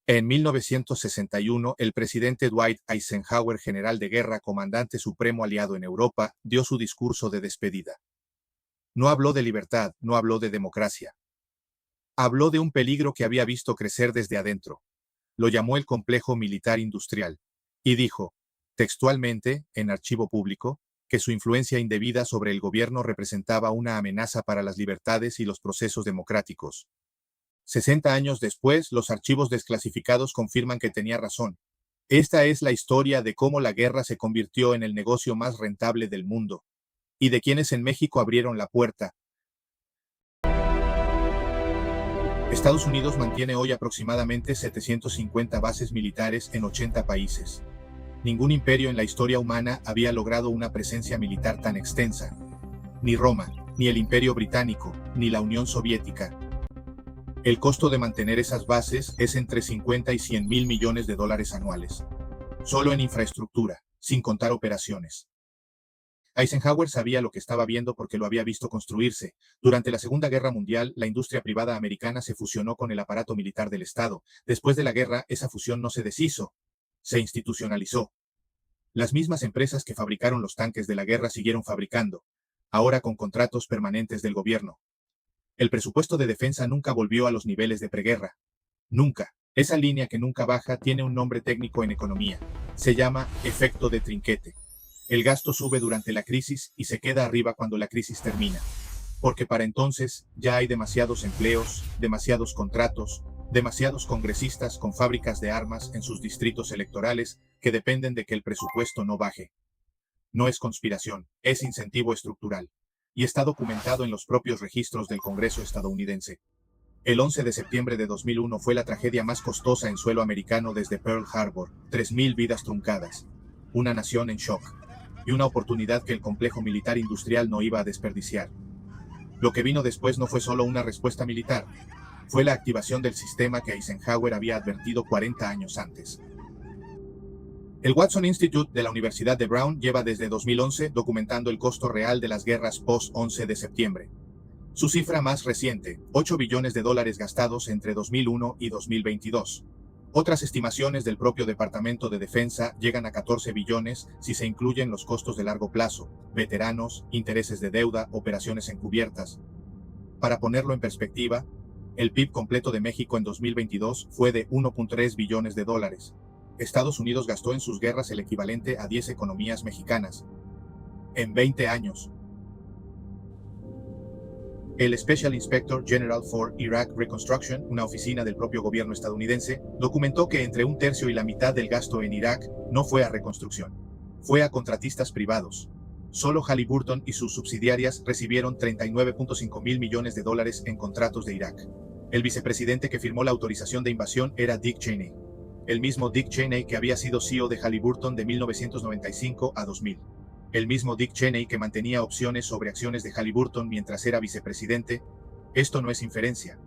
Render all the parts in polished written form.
En 1961, el presidente Dwight Eisenhower, general de guerra, comandante supremo aliado en Europa, dio su discurso de despedida. No habló de libertad, no habló de democracia. Habló de un peligro que había visto crecer desde adentro. Lo llamó el complejo militar industrial. Y dijo, textualmente, en archivo público, que su influencia indebida sobre el gobierno representaba una amenaza para las libertades y los procesos democráticos. 60 años después, los archivos desclasificados confirman que tenía razón. Esta es la historia de cómo la guerra se convirtió en el negocio más rentable del mundo, y de quienes en México abrieron la puerta. Estados Unidos mantiene hoy aproximadamente 750 bases militares en 80 países. Ningún imperio en la historia humana había logrado una presencia militar tan extensa. Ni Roma, ni el Imperio Británico, ni la Unión Soviética. El costo de mantener esas bases es entre 50 y 100 mil millones de dólares anuales. Solo en infraestructura, sin contar operaciones. Eisenhower sabía lo que estaba viendo porque lo había visto construirse. Durante la Segunda Guerra Mundial, la industria privada americana se fusionó con el aparato militar del Estado. Después de la guerra, esa fusión no se deshizo, se institucionalizó. Las mismas empresas que fabricaron los tanques de la guerra siguieron fabricando, ahora con contratos permanentes del gobierno. El presupuesto de defensa nunca volvió a los niveles de preguerra. Nunca. Esa línea que nunca baja tiene un nombre técnico en economía. Se llama efecto de trinquete. El gasto sube durante la crisis y se queda arriba cuando la crisis termina. Porque para entonces ya hay demasiados empleos, demasiados contratos, demasiados congresistas con fábricas de armas en sus distritos electorales que dependen de que el presupuesto no baje. No es conspiración, es incentivo estructural. Y está documentado en los propios registros del Congreso estadounidense. El 11 de septiembre de 2001 fue la tragedia más costosa en suelo americano desde Pearl Harbor, 3.000 vidas truncadas, una nación en shock, y una oportunidad que el complejo militar industrial no iba a desperdiciar. Lo que vino después no fue solo una respuesta militar, fue la activación del sistema que Eisenhower había advertido 40 años antes. El Watson Institute de la Universidad de Brown lleva desde 2011 documentando el costo real de las guerras post-11 de septiembre. Su cifra más reciente, 8 billones de dólares gastados entre 2001 y 2022. Otras estimaciones del propio Departamento de Defensa llegan a 14 billones si se incluyen los costos de largo plazo, veteranos, intereses de deuda, operaciones encubiertas. Para ponerlo en perspectiva, el PIB completo de México en 2022 fue de 1.3 billones de dólares. Estados Unidos gastó en sus guerras el equivalente a 10 economías mexicanas. En 20 años. El Special Inspector General for Iraq Reconstruction, una oficina del propio gobierno estadounidense, documentó que entre un tercio y la mitad del gasto en Irak no fue a reconstrucción. Fue a contratistas privados. Solo Halliburton y sus subsidiarias recibieron 39.5 mil millones de dólares en contratos de Irak. El vicepresidente que firmó la autorización de invasión era Dick Cheney. El mismo Dick Cheney que había sido CEO de Halliburton de 1995 a 2000. El mismo Dick Cheney que mantenía opciones sobre acciones de Halliburton mientras era vicepresidente. Esto no es inferencia.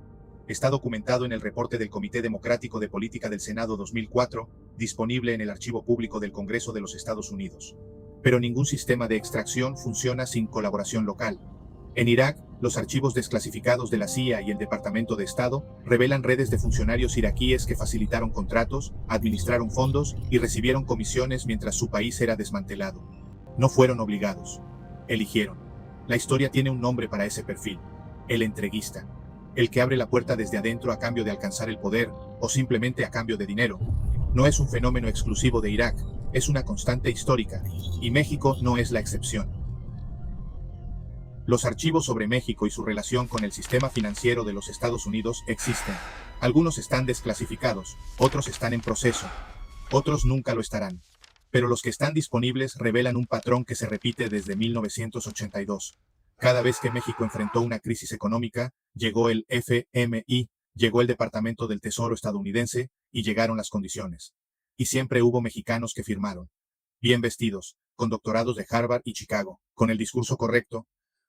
Está documentado en el reporte del Comité Democrático de Política del Senado 2004, disponible en el archivo público del Congreso de los Estados Unidos. Pero ningún sistema de extracción funciona sin colaboración local. En Irak, los archivos desclasificados de la CIA y el Departamento de Estado revelan redes de funcionarios iraquíes que facilitaron contratos, administraron fondos y recibieron comisiones mientras su país era desmantelado. No fueron obligados. Eligieron. La historia tiene un nombre para ese perfil. El entreguista. El que abre la puerta desde adentro a cambio de alcanzar el poder, o simplemente a cambio de dinero. No es un fenómeno exclusivo de Irak, es una constante histórica, y México no es la excepción. Los archivos sobre México y su relación con el sistema financiero de los Estados Unidos existen. Algunos están desclasificados, otros están en proceso, otros nunca lo estarán. Pero los que están disponibles revelan un patrón que se repite desde 1982. Cada vez que México enfrentó una crisis económica, llegó el FMI, llegó el Departamento del Tesoro estadounidense y llegaron las condiciones. Y siempre hubo mexicanos que firmaron. Bien vestidos, con doctorados de Harvard y Chicago, con el discurso correcto,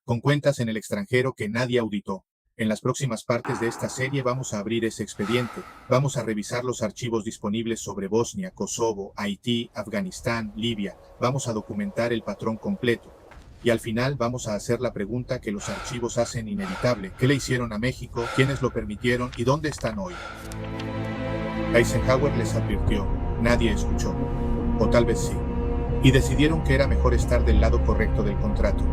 con cuentas en el extranjero que nadie auditó. En las próximas partes de esta serie vamos a abrir ese expediente, vamos a revisar los archivos disponibles sobre Bosnia, Kosovo, Haití, Afganistán, Libia, vamos a documentar el patrón completo. Y al final vamos a hacer la pregunta que los archivos hacen inevitable. ¿Qué le hicieron a México? ¿Quiénes lo permitieron? ¿Y dónde están hoy? Eisenhower les advirtió, nadie escuchó. O tal vez sí. Y decidieron que era mejor estar del lado correcto del contrato.